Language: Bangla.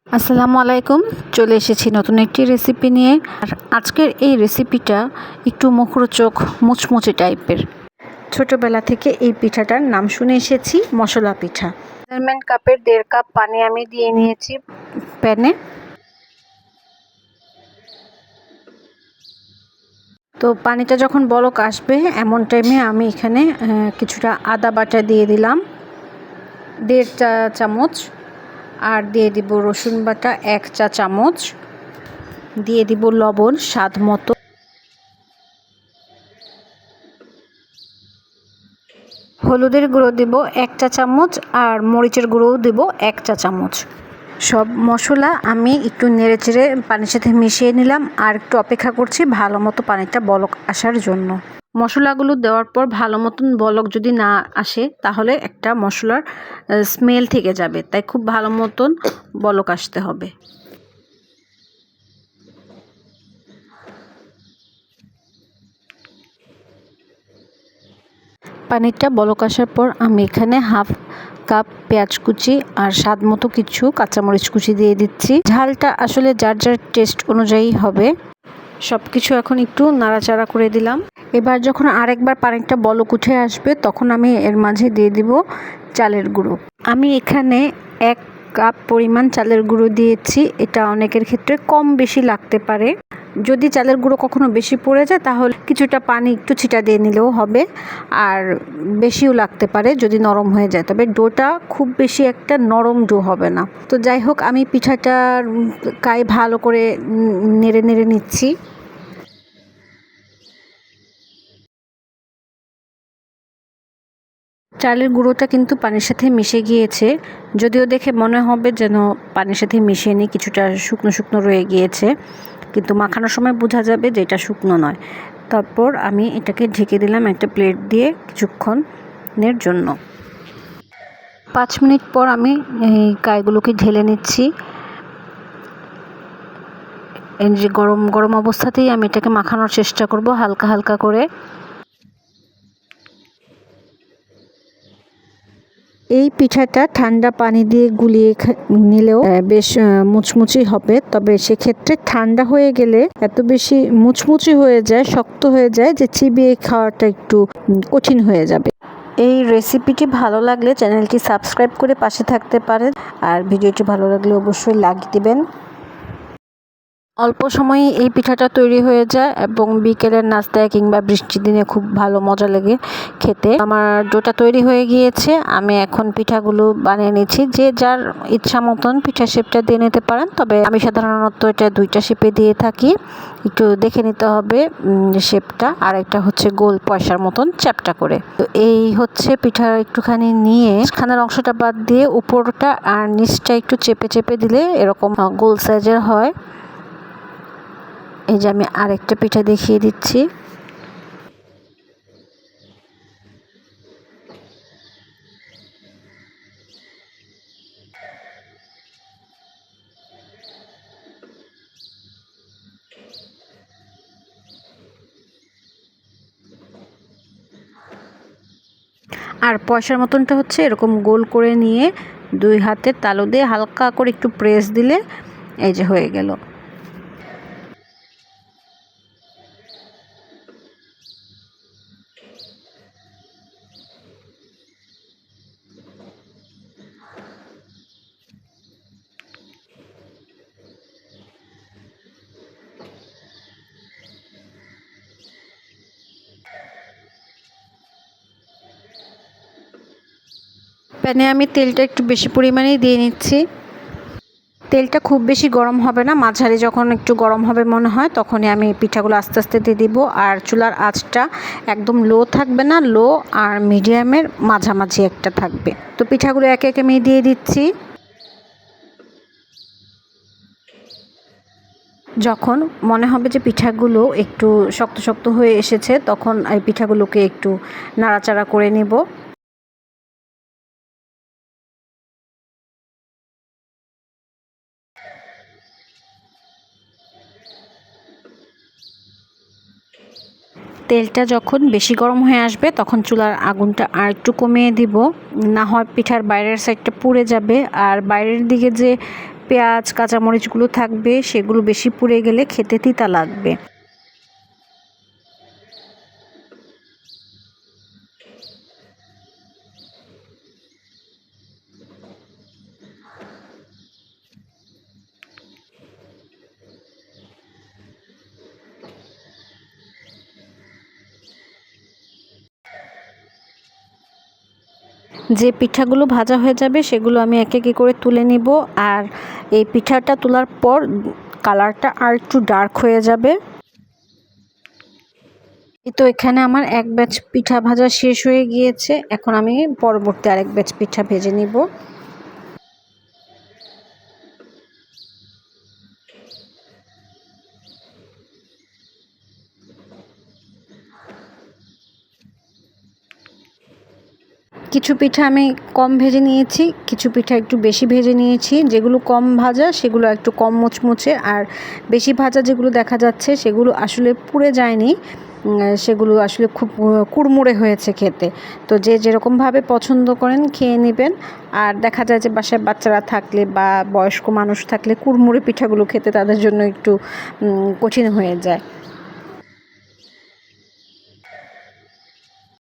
আসসালামু আলাইকুম। চলে এসেছি নতুন একটি রেসিপি নিয়ে। আর আজকের এই রেসিপিটা একটু মুখরোচক মুচমুচে টাইপের। ছোটবেলা থেকে এই পিঠাটার নাম শুনে এসেছি মশলা পিঠা। মেজারমেন্ট কাপের 1.5 কাপ পানি আমি দিয়ে নিয়েছি প্যানে। তো পানিটা যখন বলক আসবে এমন টাইমে আমি এখানে কিছুটা আদা বাটা দিয়ে দিলাম 1.5 চা চামচ, আর দিয়ে দিব রসুন বাটা 1 চা চামচ, দিয়ে দিব লবণ স্বাদ মতো, হলুদের গুঁড়ো দেব 1 চা চামচ, আর মরিচের গুঁড়োও দেব 1 চা চামচ। সব মশলা আমি একটু নেড়েচেড়ে পানির সাথে মিশিয়ে নিলাম আর একটু অপেক্ষা করছি ভালো মতো পানিটা বলক আসার জন্য। মশলাগুলো দেওয়ার পর ভালো মতন বলক যদি না আসে তাহলে একটা মশলার স্মেল থেকে যাবে, তাই খুব ভালো মতন বলক আসতে হবে। পানিটা বলক আসার পর আমি এখানে হাফ কাপ পেঁয়াজ কুচি আর স্বাদ মতো কিছু কাঁচামরিচ কুচি দিয়ে দিচ্ছি। ঝালটা আসলে যার যার টেস্ট অনুযায়ী হবে। সব কিছু এখন একটু নাড়াচাড়া করে দিলাম। এবার যখন আরেকবার পানিটা বলক উঠে আসবে তখন আমি এর মাঝে দিয়ে দিব চালের গুঁড়ো। আমি এখানে 1 কাপ পরিমাণ চালের গুঁড়ো দিয়েছি। এটা অনেকের ক্ষেত্রে কম বেশি লাগতে পারে। যদি চালের গুঁড়ো কখনো বেশি পড়ে যায় তাহলে কিছুটা পানি একটু ছিটা দিয়ে নিলেও হবে, আর বেশিও লাগতে পারে যদি নরম হয়ে যায়। তবে ডোটা খুব বেশি একটা নরম ডো হবে না। তো যাই হোক, আমি পিঠাটার গায়ে ভালো করে নেড়ে নেড়ে নিচ্ছি। চালের গুঁড়োটা কিন্তু পানির সাথে মিশে গিয়েছে, যদিও দেখে মনে হবে যেন পানির সাথে মিশিয়ে নিয়ে কিছুটা শুকনো শুকনো রয়ে গিয়েছে, কিন্তু মাখানোর সময় বোঝা যাবে যে এটা শুকনো নয়। তারপর আমি এটাকে ঢেকে দিলাম একটা প্লেট দিয়ে কিছুক্ষণের জন্য। 5 মিনিট পর আমি এই কাইগুলোকে ঢেলে নিচ্ছি। এই যে গরম গরম অবস্থাতেই আমি এটাকে মাখানোর চেষ্টা করব হালকা হালকা করে। এই পিঠাটা ঠান্ডা পানি দিয়ে গুলিয়ে নিলেও বেশ মুচমুচি হবে, তবে সেক্ষেত্রে ঠান্ডা হয়ে গেলে এত বেশি মুচমুচি হয়ে যায়, শক্ত হয়ে যায় যে চিবিয়ে খাওয়াটা একটু কঠিন হয়ে যাবে। এই রেসিপিটি ভালো লাগলে চ্যানেলটি সাবস্ক্রাইব করে পাশে থাকতে পারেন, আর ভিডিওটি ভালো লাগলে অবশ্যই লাইক দিবেন। অল্প সময়ে এই পিঠাটা তৈরি হয়ে যায় এবং বিকেলের নাস্তায় কিংবা বৃষ্টির দিনে খুব ভালো মজা লাগে খেতে। আমার ডোটা তৈরি হয়ে গিয়েছে, আমি এখন পিঠাগুলো বানিয়ে নিচ্ছি। যে যার ইচ্ছা মতন পিঠা শেপটা দিয়ে নিতে পারেন, তবে আমি সাধারণত এটা 2টা শেপে দিয়ে থাকি। একটু দেখে নিতে হবে শেপটা। আর একটা হচ্ছে গোল পয়সার মতন চ্যাপটা করে। তো এই হচ্ছে পিঠা একটুখানি নিয়ে খানার অংশটা বাদ দিয়ে উপরটা আর নিচটা একটু চেপে চেপে দিলে এরকম গোল সাইজের হয়। এই যে আমি আরেকটা পিঠা দেখিয়ে দিচ্ছি। আর পয়সার মতনটা হচ্ছে এরকম গোল করে নিয়ে 2 হাতের তালু দিয়ে হালকা করে একটু প্রেস দিলে এই যে হয়ে গেল। প্যানে আমি তেলটা একটু বেশি পরিমাণেই দিয়ে নিচ্ছি। তেলটা খুব বেশি গরম হবে না, মাঝারি যখন একটু গরম হবে মনে হয় তখনই আমি পিঠাগুলো আস্তে আস্তে দিয়ে দিব। আর চুলার আঁচটা একদম লো থাকবে না, লো আর মিডিয়ামের মাঝামাঝি একটা থাকবে। তো পিঠাগুলো একে একে আমি দিয়ে দিচ্ছি। যখন মনে হবে যে পিঠাগুলো একটু শক্ত শক্ত হয়ে এসেছে তখন এই পিঠাগুলোকে একটু নাড়াচাড়া করে নেব। তেলটা যখন বেশি গরম হয়ে আসবে তখন চুলার আগুনটা আর একটু কমিয়ে দিব, না হয় পিঠার বাইরের সাইডটা পুড়ে যাবে। আর বাইরের দিকে যে পেঁয়াজ কাঁচামরিচগুলো থাকবে, সেগুলো বেশি পুড়ে গেলে খেতে তিতা লাগবে। যে পিঠাগুলো ভাজা হয়ে যাবে সেগুলো আমি একে একে করে তুলে নিব। আর এই পিঠাটা তোলার পর কালারটা আর একটু ডার্ক হয়ে যাবে। তো এখানে আমার এক ব্যাচ পিঠা ভাজা শেষ হয়ে গিয়েছে। এখন আমি পরবর্তী আরেক ব্যাচ পিঠা ভেজে নিব। কিছু পিঠা আমি কম ভেজে নিয়েছি, কিছু পিঠা একটু বেশি ভেজে নিয়েছি। যেগুলো কম ভাজা সেগুলো একটু কম মুচমুচে, আর বেশি ভাজা যেগুলো দেখা যাচ্ছে সেগুলো আসলে পুড়ে যায়নি, সেগুলো আসলে খুব কুড়মুড়ে হয়েছে খেতে। তো যে যেরকমভাবে পছন্দ করেন খেয়ে নেবেন। আর দেখা যায় যে বাসায় বাচ্চারা থাকলে বা বয়স্ক মানুষ থাকলে কুড়মুড়ে পিঠাগুলো খেতে তাদের জন্য একটু কঠিন হয়ে যায়।